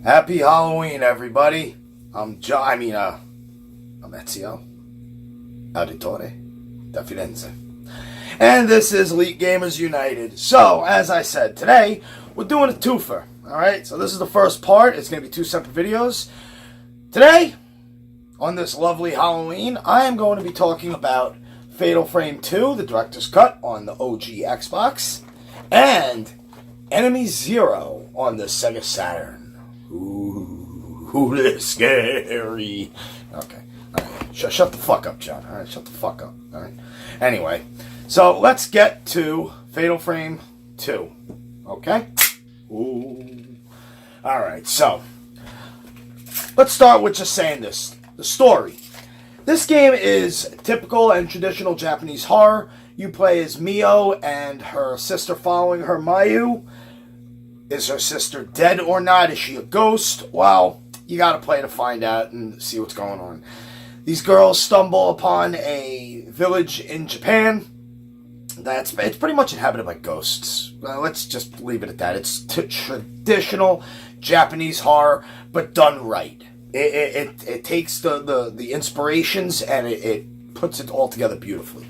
Happy Halloween, everybody. I'm Ezio Auditore da Firenze. And this is Elite Gamers United. So, as I said, today we're doing a twofer. Alright, so this is the first part. It's going to be two separate videos. Today, on this lovely Halloween, I am going to be talking about Fatal Frame 2, the director's cut on the OG Xbox, and Enemy Zero on the Sega Saturn. Ooh, that's scary. Okay. Alright. Shut the fuck up, John. Alright, shut the fuck up. Alright. Anyway, so let's get to Fatal Frame 2. Okay? Ooh. Alright, so let's start with just saying this. The story. This game is typical and traditional Japanese horror. You play as Mio and her sister following her, Mayu. Is her sister dead or not? Is she a ghost? Well, you gotta play to find out and see what's going on. These girls stumble upon a village in Japan it's pretty much inhabited by ghosts. Let's just leave it at that. It's traditional Japanese horror, but done right. It takes the inspirations and it puts it all together beautifully.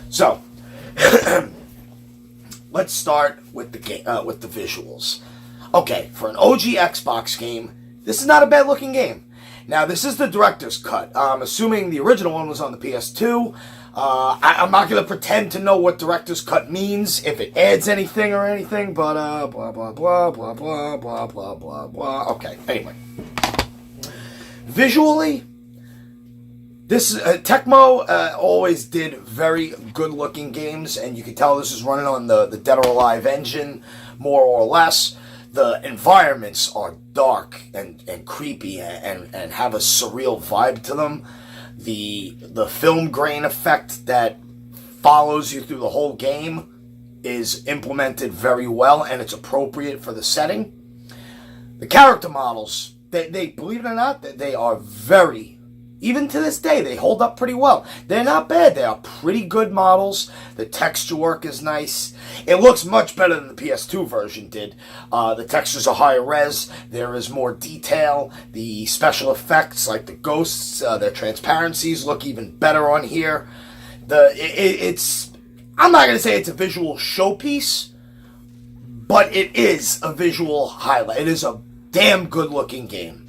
So, let's start with the game, with the visuals. Okay, for an OG Xbox game, this is not a bad looking game. Now, this is the director's cut. I'm assuming the original one was on the PS2. I'm not going to pretend to know what director's cut means, if it adds anything or anything, but blah, blah, blah, blah, blah, blah, blah, blah, blah. Okay, anyway. Visually, this Tecmo always did very good-looking games, and you can tell this is running on the Dead or Alive engine, more or less. The environments are dark and creepy and have a surreal vibe to them. The film grain effect that follows you through the whole game is implemented very well, and it's appropriate for the setting. The character models, they believe it or not, they are very, even to this day, they hold up pretty well. They're not bad. They are pretty good models. The texture work is nice. It looks much better than the PS2 version did. The textures are higher res. There is more detail. The special effects, like the ghosts, their transparencies look even better on here. I'm not going to say it's a visual showpiece, but it is a visual highlight. It is a damn good looking game.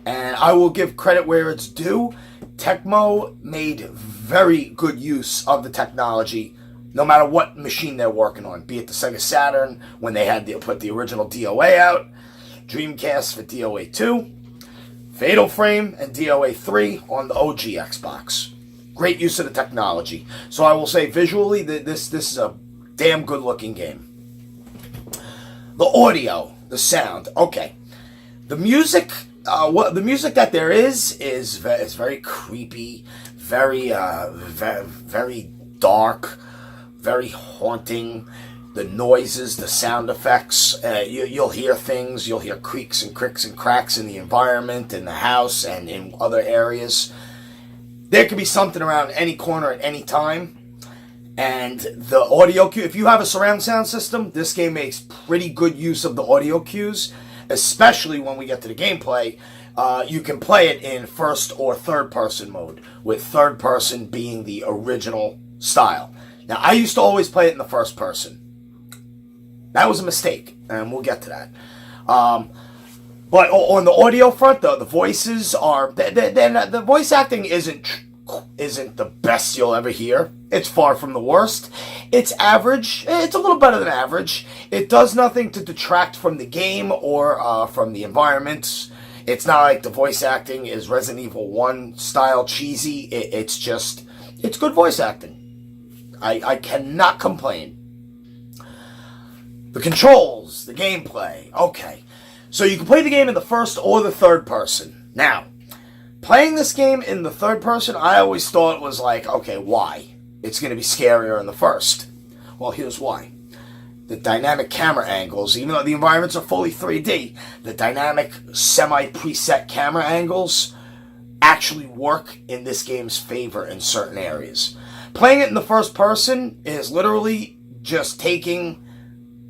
And I will give credit where it's due. Tecmo made very good use of the technology, no matter what machine they're working on. Be it the Sega Saturn, when they had put the original DOA out, Dreamcast for DOA 2, Fatal Frame and DOA 3 on the OG Xbox. Great use of the technology. So I will say visually, this is a damn good looking game. The audio, the sound, okay. The music... the music that there is very creepy, very dark, very haunting. The noises, the sound effects, you'll hear things, you'll hear creaks and cricks and cracks in the environment, in the house, and in other areas. There could be something around any corner at any time. And the audio cue, if you have a surround sound system, this game makes pretty good use of the audio cues. Especially when we get to the gameplay, you can play it in first or third person mode, with third person being the original style. Now, I used to always play it in the first person. That was a mistake, and we'll get to that. But on the audio front, the voices are... The voice acting isn't the best you'll ever hear. It's far from the worst. It's average. It's a little better than average. It does nothing to detract from the game or from the environment. It's not like the voice acting is Resident Evil 1 style cheesy. It's good voice acting. I cannot complain. The controls, the gameplay. Okay. So you can play the game in the first or the third person. Now, playing this game in the third person, I always thought was like, okay, why? It's going to be scarier in the first. Well, here's why. The dynamic camera angles, even though the environments are fully 3D, the dynamic semi-preset camera angles actually work in this game's favor in certain areas. Playing it in the first person is literally just taking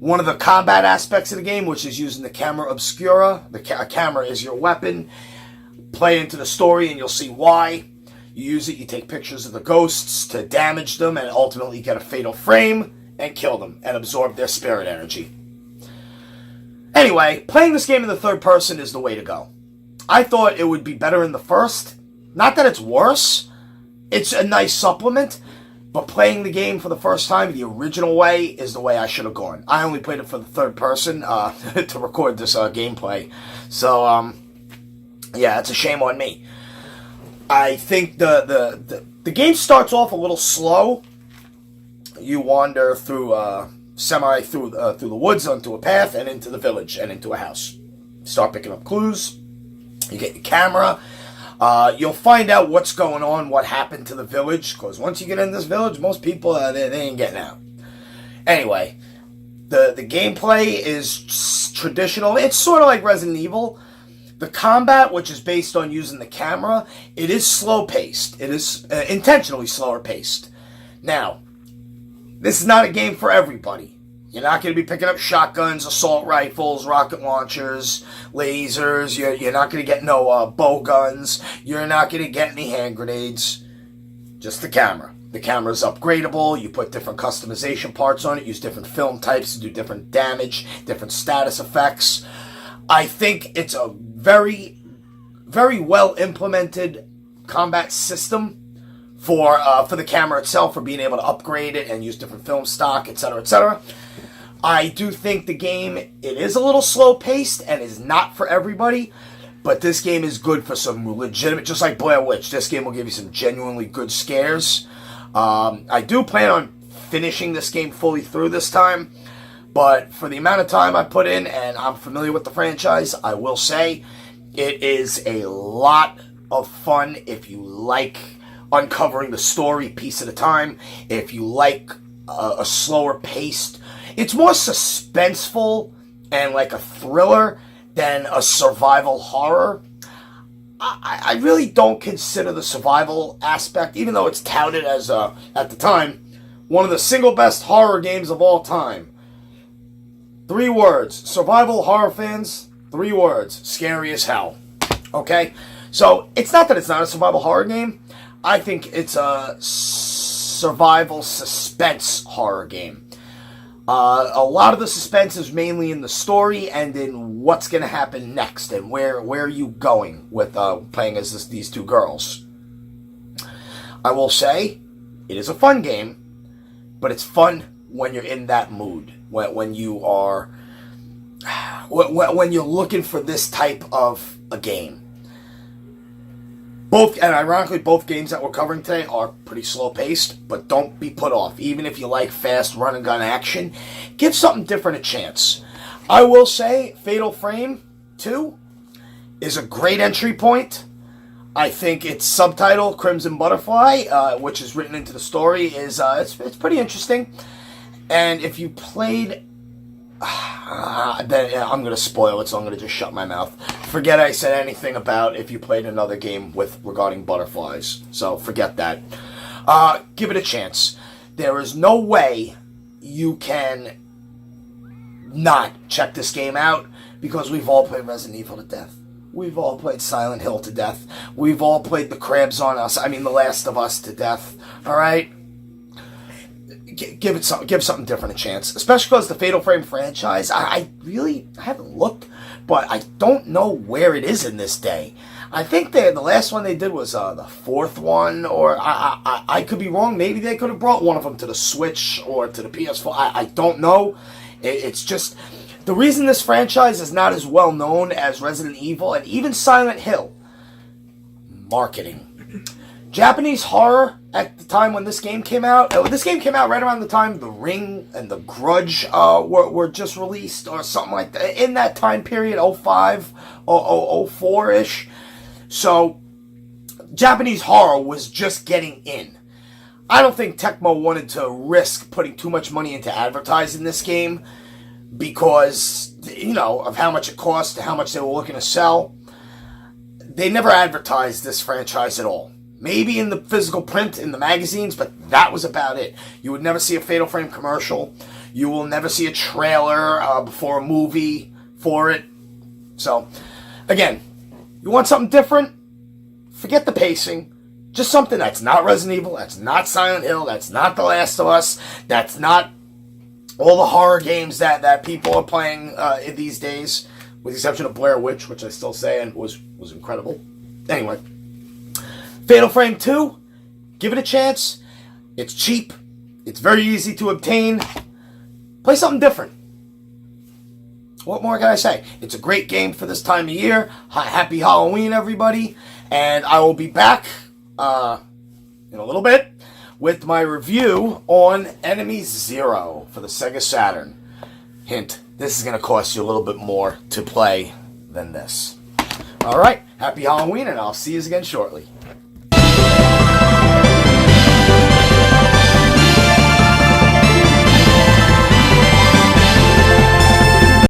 one of the combat aspects of the game, which is using the camera obscura. The camera is your weapon. Play into the story and you'll see why. You use it, you take pictures of the ghosts to damage them and ultimately get a fatal frame and kill them and absorb their spirit energy. Anyway, playing this game in the third person is the way to go. I thought it would be better in the first. Not that it's worse. It's a nice supplement. But playing the game for the first time the original way is the way I should have gone. I only played it for the third person to record this gameplay. So, yeah, it's a shame on me. I think the game starts off a little slow. You wander through through the woods onto a path and into the village and into a house. Start picking up clues. You get your camera. You'll find out what's going on, what happened to the village, because once you get in this village, most people, they ain't getting out. Anyway, the gameplay is traditional. It's sort of like Resident Evil. The combat, which is based on using the camera, it is slow-paced. It is intentionally slower-paced. Now, this is not a game for everybody. You're not going to be picking up shotguns, assault rifles, rocket launchers, lasers. You're not going to get no bow guns. You're not going to get any hand grenades. Just the camera. The camera's upgradable. You put different customization parts on it. Use different film types to do different damage, different status effects. I think it's a very, very well implemented combat system for the camera itself, for being able to upgrade it and use different film stock, etc., etc. I do think the game, it is a little slow-paced and is not for everybody, but this game is good for some legitimate, just like Blair Witch, this game will give you some genuinely good scares. I do plan on finishing this game fully through this time, but for the amount of time I put in, and I'm familiar with the franchise, I will say it is a lot of fun if you like uncovering the story piece at a time, if you like a slower paced. It's more suspenseful and like a thriller than a survival horror. I really don't consider the survival aspect, even though it's touted as, at the time, one of the single best horror games of all time. 3 words. Survival horror fans, 3 words. Scary as hell. Okay? So, it's not that it's not a survival horror game. I think it's a survival suspense horror game. A lot of the suspense is mainly in the story and in what's going to happen next and where are you going with playing as these 2 girls. I will say, it is a fun game, but it's fun when you're in that mood. When you are, when you're looking for this type of a game. And ironically, both games that we're covering today are pretty slow-paced, but don't be put off. Even if you like fast run-and-gun action, give something different a chance. I will say, Fatal Frame 2 is a great entry point. I think its subtitle, Crimson Butterfly, which is written into the story, is it's pretty interesting. And if you played... then I'm going to spoil it, so I'm going to just shut my mouth. Forget I said anything about if you played another game regarding butterflies. So forget that. Give it a chance. There is no way you can not check this game out, because we've all played Resident Evil to death. We've all played Silent Hill to death. We've all played The Crabs on Us. The Last of Us to death. Alright? Give something different a chance, especially because the Fatal Frame franchise, I haven't looked, but I don't know where it is in this day. I think the last one they did was the 4th one, or I could be wrong. Maybe they could have brought one of them to the Switch or to the PS4. I don't know. It's just the reason this franchise is not as well known as Resident Evil and even Silent Hill. Marketing. Japanese horror at the time when this game came out. This game came out right around the time The Ring and The Grudge were just released, or something like that. In that time period, 05, 04-ish. So, Japanese horror was just getting in. I don't think Tecmo wanted to risk putting too much money into advertising this game because, of how much it cost, how much they were looking to sell. They never advertised this franchise at all. Maybe in the physical print, in the magazines, but that was about it. You would never see a Fatal Frame commercial. You will never see a trailer before a movie for it. So, again, you want something different? Forget the pacing. Just something that's not Resident Evil, that's not Silent Hill, that's not The Last of Us, that's not all the horror games that people are playing in these days, with the exception of Blair Witch, which I still say and was incredible. Anyway, Fatal Frame 2, give it a chance. It's cheap. It's very easy to obtain. Play something different. What more can I say? It's a great game for this time of year. Happy Halloween, everybody. And I will be back in a little bit with my review on Enemy Zero for the Sega Saturn. Hint, this is going to cost you a little bit more to play than this. Alright, happy Halloween, and I'll see you again shortly.